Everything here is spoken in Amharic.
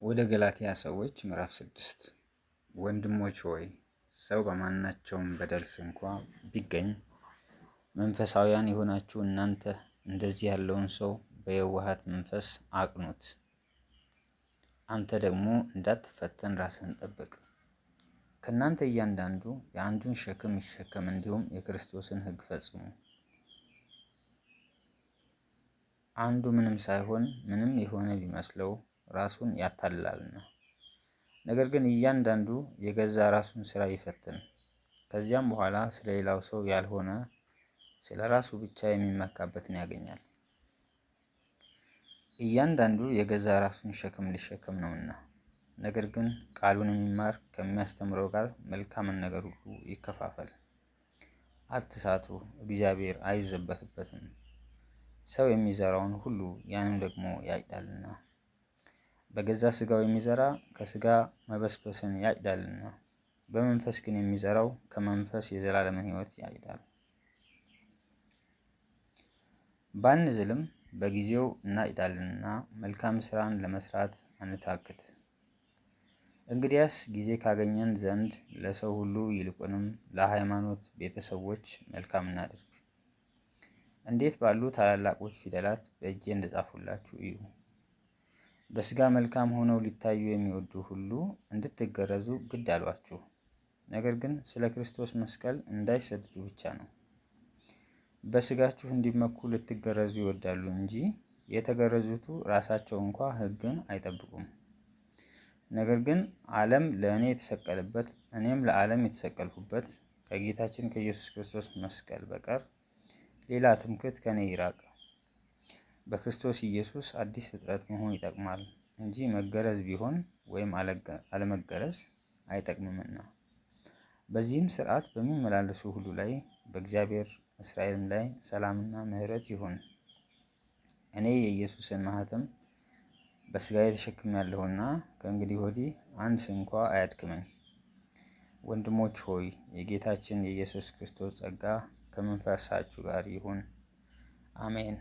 ወደ ገላትያ ሰዎች ምዕራፍ 6 ወንድሞች ሆይ ሰው በማናቸውም በደል እንኳ ቢገኝ መንፈሳውያን የሆናችሁ እናንተ እንደዚህ ያለውን ሰው በየዋሃት መንፈስ አቅኑት። አንተ ደግሞ እንዳትፈተን ራስህን ጠብቅ። ከእናንተ እያንዳንዱ የአንዱን ሸክም ይሸከም፣ እንዲሁም የክርስቶስን ሕግ ፈጽሙ። አንዱ ምንም ሳይሆን ምንም የሆነ ቢመስለው ራሱን ያታልላልና። ነገር ግን እያንዳንዱ የገዛ ራሱን ሥራ ይፈትን። ከዚያም በኋላ ስለ ሌላው ሰው ያልሆነ ስለ ራሱ ብቻ የሚመካበትን ያገኛል። እያንዳንዱ የገዛ ራሱን ሸክም ሊሸከም ነውና። ነገር ግን ቃሉን የሚማር ከሚያስተምረው ጋር መልካምን ነገር ሁሉ ይከፋፈል። አትሳቱ፣ እግዚአብሔር አይዘበትበትም። ሰው የሚዘራውን ሁሉ ያንን ደግሞ ያጭዳልና። በገዛ ሥጋው የሚዘራ ከሥጋ መበስበስን ያጭዳልና፣ በመንፈስ ግን የሚዘራው ከመንፈስ የዘላለምን ሕይወት ያጭዳል። ባንዝልም በጊዜው እናጭዳለንና መልካም ሥራን ለመስራት አንታክት። እንግዲያስ ጊዜ ካገኘን ዘንድ ለሰው ሁሉ ይልቁንም ለሃይማኖት ቤተሰቦች መልካም እናድርግ። እንዴት ባሉ ታላላቆች ፊደላት በእጄ እንደጻፉላችሁ እዩ። በሥጋ መልካም ሆነው ሊታዩ የሚወዱ ሁሉ እንድትገረዙ ግድ አሏችሁ። ነገር ግን ስለ ክርስቶስ መስቀል እንዳይሰደዱ ብቻ ነው። በሥጋችሁ እንዲመኩ ልትገረዙ ይወዳሉ እንጂ የተገረዙቱ ራሳቸው እንኳ ሕግን አይጠብቁም። ነገር ግን ዓለም ለእኔ የተሰቀለበት እኔም ለዓለም የተሰቀልሁበት ከጌታችን ከኢየሱስ ክርስቶስ መስቀል በቀር ሌላ ትምክህት ከእኔ ይራቅ። በክርስቶስ ኢየሱስ አዲስ ፍጥረት መሆን ይጠቅማል እንጂ መገረዝ ቢሆን ወይም አለመገረዝ አይጠቅምምና። በዚህም ሥርዓት በሚመላለሱ ሁሉ ላይ በእግዚአብሔር እስራኤልም ላይ ሰላምና ምሕረት ይሁን። እኔ የኢየሱስን ማኅተም በሥጋዬ ተሸክሜአለሁና ከእንግዲህ ወዲህ አንድ ስንኳ አያድክመኝ። ወንድሞች ሆይ የጌታችን የኢየሱስ ክርስቶስ ጸጋ ከመንፈሳችሁ ጋር ይሁን። አሜን።